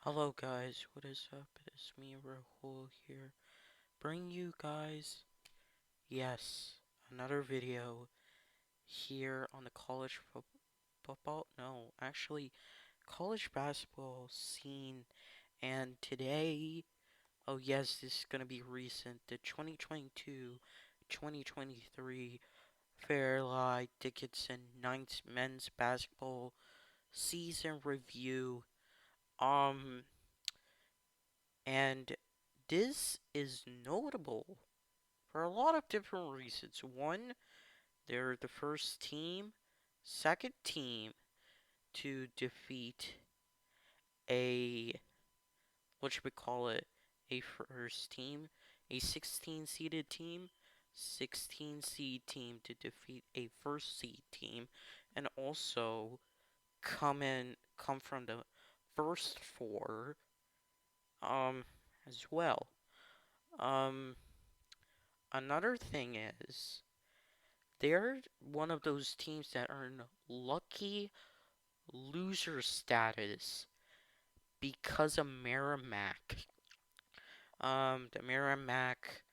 Hello guys, what is up? It's me, Rahul here. Bring you guys, yes, another video here on the football, no, actually, college basketball scene. And today, oh yes, this is gonna be recent, the 2022-2023 Fairleigh Dickinson Knights men's basketball season review. Um, And this is notable for a lot of different reasons. One, they're the second team to defeat a, what should we call it, a first team, a 16 seeded team, 16 seed team to defeat a first seed team, and also come from the first four, um, as well. Um, Another thing is, they're one of those teams that earn lucky loser status because of Merrimack. The Merrimack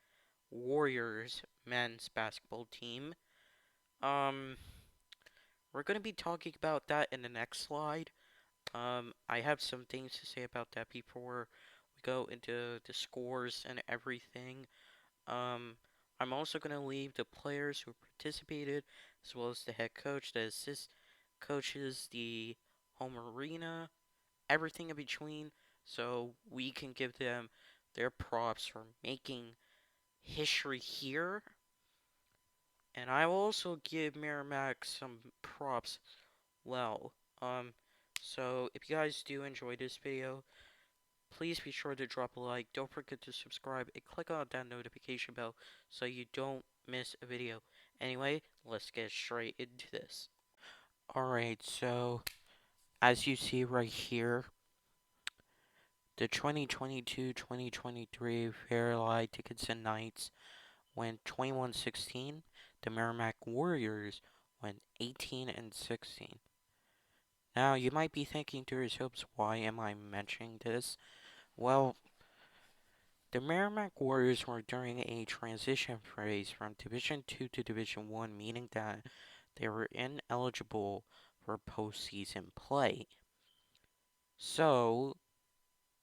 Warriors men's basketball team. Um, we're gonna be talking about that in the next slide. I have some things to say about that before we go into the scores and everything. Um, I'm also going to leave the players who participated, as well as the head coach, the assist coaches, the home arena, everything in between, so we can give them their props for making history here. And I will also give Merrimack some props. Well, um, so if you guys do enjoy this video, please be sure to drop a like, don't forget to subscribe, and click on that notification bell so you don't miss a video. Anyway, let's get straight into this. Alright, so as you see right here, the 2022-2023 Fairleigh Dickinson Knights went 21-16. The Merrimack Warriors went 18-16. Now, you might be thinking to yourselves, why am I mentioning this? Well, the Merrimack Warriors were during a transition phase from Division II to Division I, meaning that they were ineligible for postseason play. So,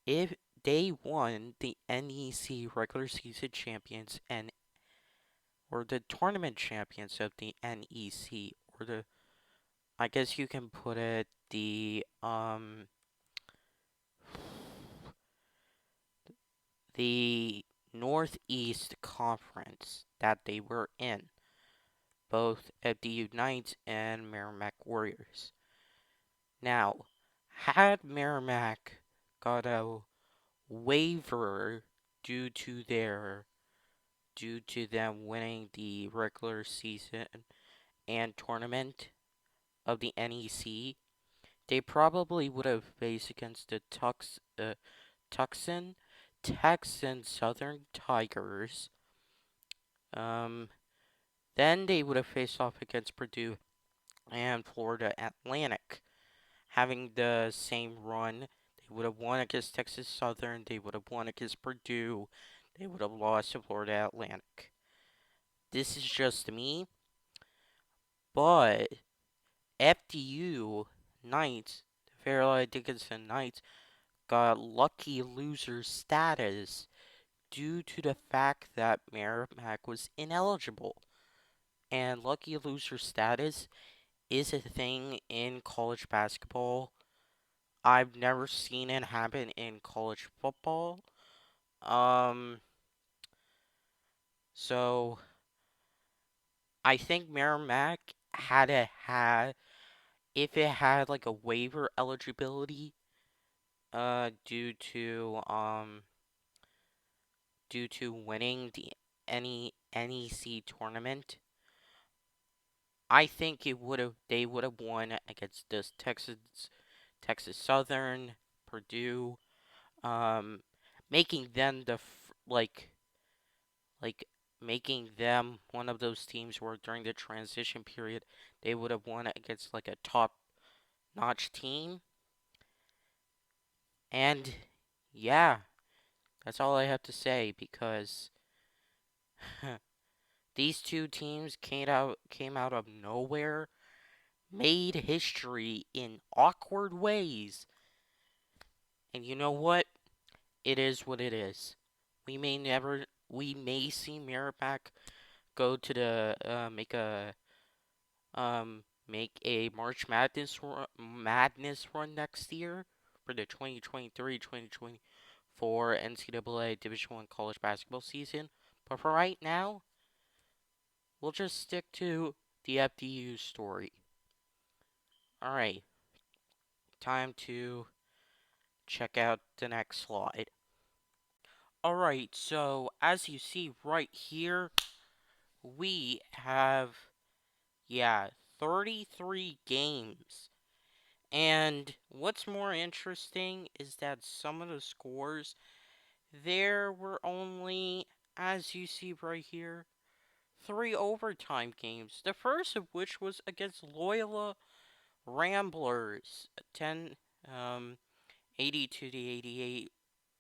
if they won the NEC regular season champions and or the tournament champions of the NEC, or I guess you can put it the Northeast Conference that they were in, both at the Unites and Merrimack Warriors. Now, had Merrimack got a waiver due to them winning the regular season and tournament of the NEC, they probably would have faced against the Tucson Texan Southern Tigers. Then they would have faced off against Purdue and Florida Atlantic, having the same run. They would have won against Texas Southern. They would have won against Purdue. They would have lost to Florida Atlantic. This is just me, but FDU Knights, the Fairleigh Dickinson Knights, got lucky loser status due to the fact that Merrimack was ineligible. And lucky loser status is a thing in college basketball. I've never seen it happen in college football. Um, so I think Merrimack if it had like a waiver eligibility, due to winning the NEC tournament, I think they would have won against this Texas Southern, Purdue, um, making them like making them one of those teams where during the transition period they would have won against like a top notch team. And yeah, that's all I have to say because these two teams came out of nowhere, made history in awkward ways. And you know what? It is what it is. We may see Merrimack go to the make a Madness run next year for the 2023-2024 NCAA Division I college basketball season. But for right now, we'll just stick to the FDU story. All right, time to check out the next slide. All right, so as you see right here, we have, yeah, 33 games. And what's more interesting is that some of the scores, there were only, as you see right here, 3 overtime games. The first of which was against Loyola Ramblers, 10, 82 to 88.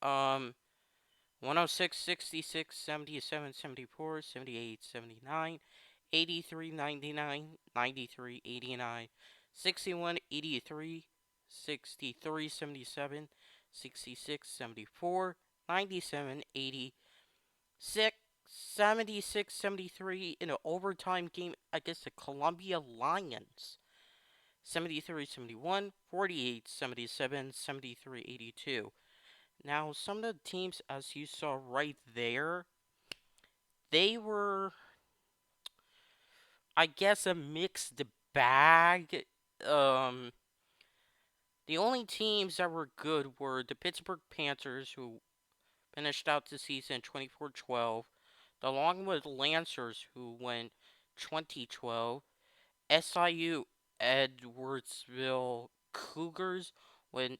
106, 66, 77, 74, 78, 79, 83, 99, 93, 89, 61, 83, 63, 77, 66, 74, 97, 86, 76, 73 in an overtime game against the Columbia Lions. 73, 71, 48, 77, 73, 82. Now, some of the teams, as you saw right there, they were, I guess, a mixed bag. Um, the only teams that were good were the Pittsburgh Panthers, who finished out the season 24-12, the Longwood Lancers, who went 2012, SIU Edwardsville Cougars went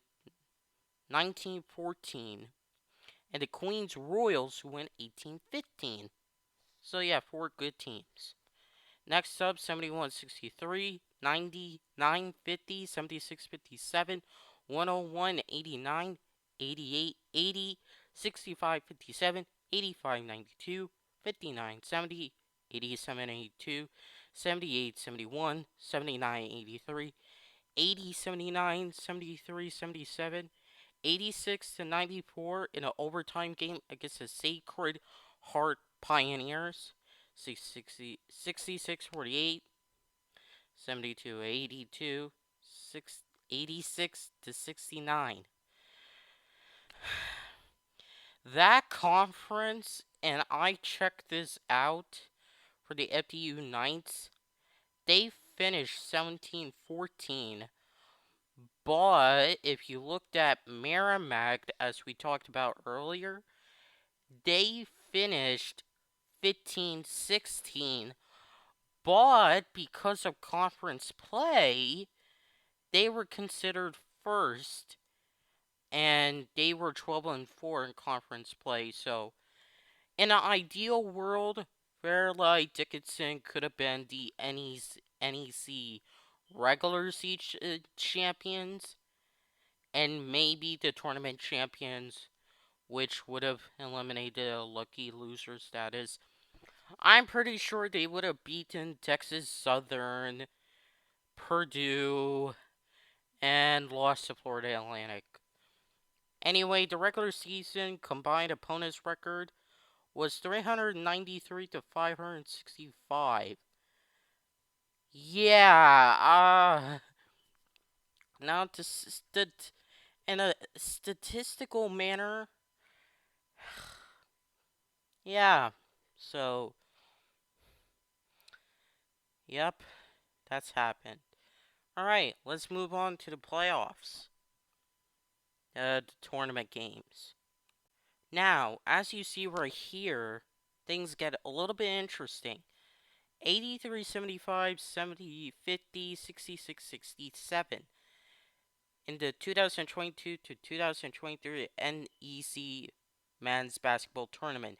1914, and the Queens Royals, who went 18-15. So yeah, 4 good teams. Next up, 71 63, 90, 50, 76 57, 101 89, 88 80, 65 57, 85 92, 59 70, 87 82, 78 71, 79 83, 80 79, 73 77, 86 to 94 in an overtime game against the Sacred Heart Pioneers. 66 48, 72 82, 86 to 69. That conference, and I checked this out for the FDU Knights, they finished 17-14. But if you looked at Merrimack, as we talked about earlier, they finished 15-16. But because of conference play, they were considered first, and they were 12-4 in conference play. So, in an ideal world, Fairleigh Dickinson could have been the NEC regular season champions, and maybe the tournament champions, which would have eliminated a lucky loser status. I'm pretty sure they would have beaten Texas Southern, Purdue, and lost to Florida Atlantic. Anyway, the regular season combined opponents record was 393 to 565. Yeah, now in a statistical manner, yeah. So, yep, that's happened. Alright, let's move on to the playoffs. The tournament games. Now, as you see right here, things get a little bit interesting. 83, 75, 70, 50, 66, 67. In the 2022 to 2023 NEC Men's Basketball Tournament.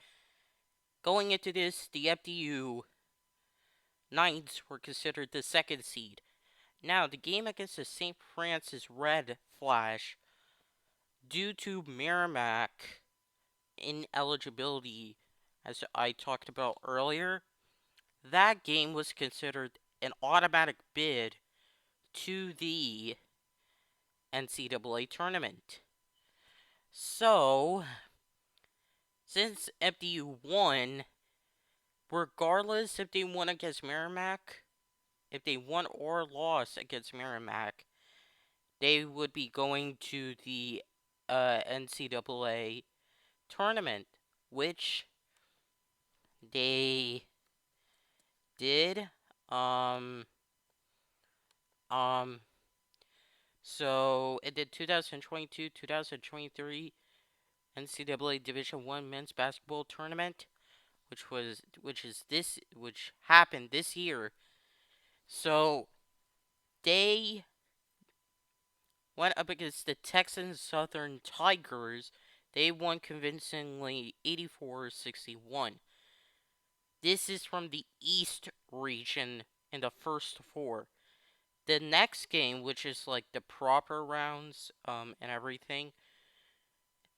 Going into this, the FDU Knights were considered the second seed. Now, the game against the St. Francis Red Flash due to Merrimack ineligibility, as I talked about earlier, that game was considered an automatic bid to the NCAA tournament. So, since FDU won, regardless if they won against Merrimack, if they won or lost against Merrimack, they would be going to the NCAA tournament, which they did. Um, um, so in the 2022-2023 NCAA Division One men's basketball tournament, which happened this year. So they went up against the Texas Southern Tigers. They won convincingly 84-61. This is from the East region in the first four. The next game, which is like the proper rounds and everything,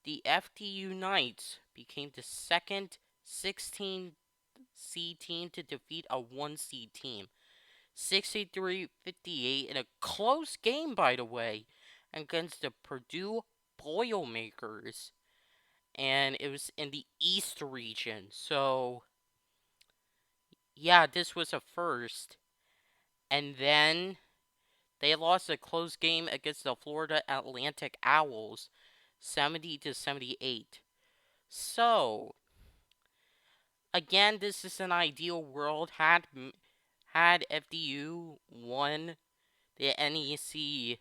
the FDU Knights became the second 16 seed team to defeat a 1 seed team. 63-58 in a close game, by the way, against the Purdue Boilermakers. And it was in the East region. So, yeah, this was a first. And then they lost a close game against the Florida Atlantic Owls, 70-78. So, again, this is an ideal world. Had FDU won the NEC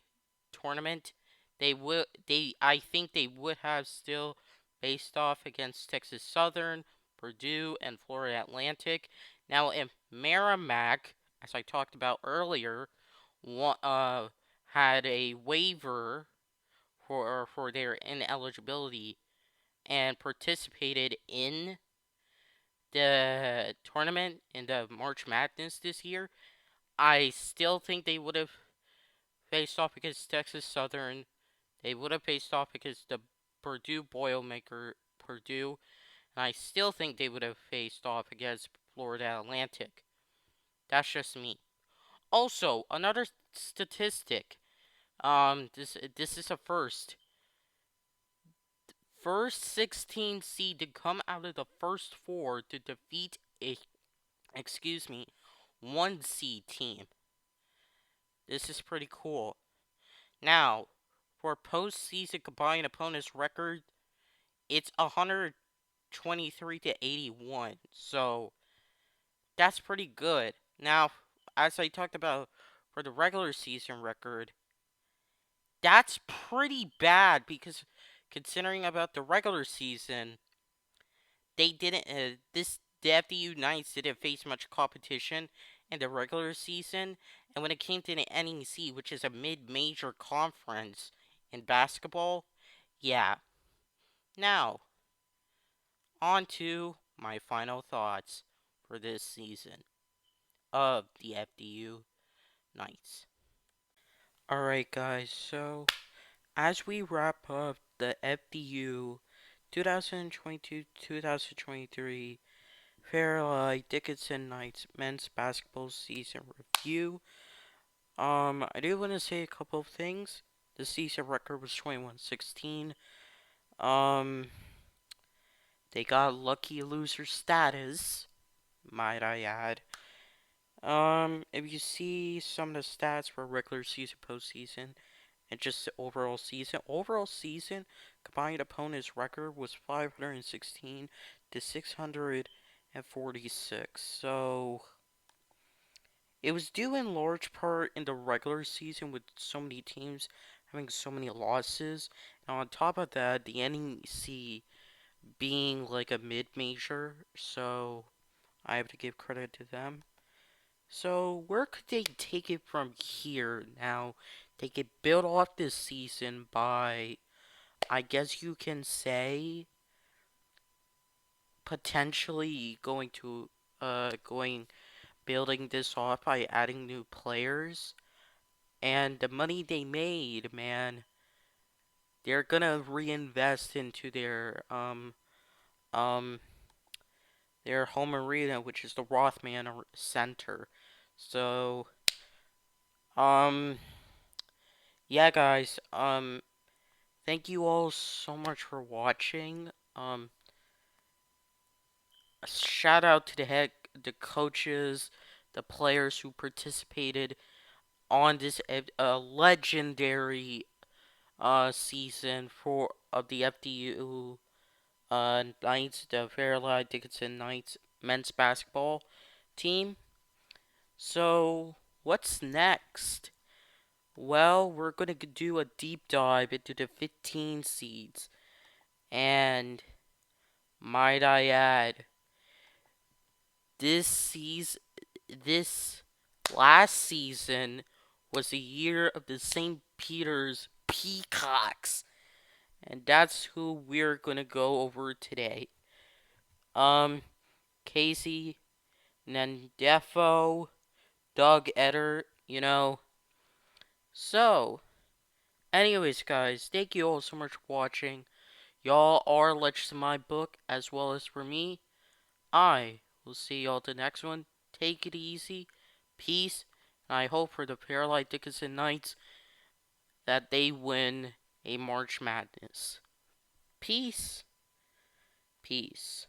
tournament, I think they would have still faced off against Texas Southern, Purdue, and Florida Atlantic. Now, if Merrimack, as I talked about earlier, had a waiver for their ineligibility and participated in the tournament in the March Madness this year, I still think they would have faced off against Texas Southern. They would have faced off against the Purdue Boilermaker Purdue, and I still think they would have faced off against Florida Atlantic. That's just me. Also, another statistic. This is a first. First 16 seed to come out of the first four to defeat a, excuse me, 1 seed team. This is pretty cool. Now, for postseason combined opponents record, it's 123 to 81. So that's pretty good. Now, as I talked about for the regular season record, that's pretty bad because considering about the regular season, they didn't the FDU Knights didn't face much competition in the regular season, and when it came to the NEC, which is a mid-major conference in basketball, yeah. Now, on to my final thoughts for this season of the FDU Knights. Alright, guys, so as we wrap up the FDU 2022-2023 Fairleigh Dickinson Knights men's basketball season review, I do want to say a couple of things. The season record was 21-16. They got lucky loser status, might I add. If you see some of the stats for regular season, postseason, and just the overall season combined opponents record was 516 to 646. So it was due in large part in the regular season with so many teams having so many losses. And on top of that, the NEC being like a mid-major, so I have to give credit to them. So where could they take it from here now? They could build off this season by, I guess you can say, potentially building this off by adding new players. And the money they made, man, they're gonna reinvest into um their home arena, which is the Rothman Center. So um yeah, guys, thank you all so much for watching. A shout out to the coaches, the players who participated on this legendary season for of the FDU Knights, the Fairleigh Dickinson Knights men's basketball team. So, what's next? Well, we're gonna do a deep dive into the 15 seeds, and might I add, this season, this last season was the year of the St. Peter's Peacocks, and that's who we're gonna go over today. Um, Casey Nandefo, Doug Eder, So, anyways, guys, thank you all so much for watching. Y'all are legends in my book, as well as for me. I will see y'all at the next one. Take it easy. Peace. And I hope for the Fairleigh Dickinson Knights that they win a March Madness. Peace. Peace.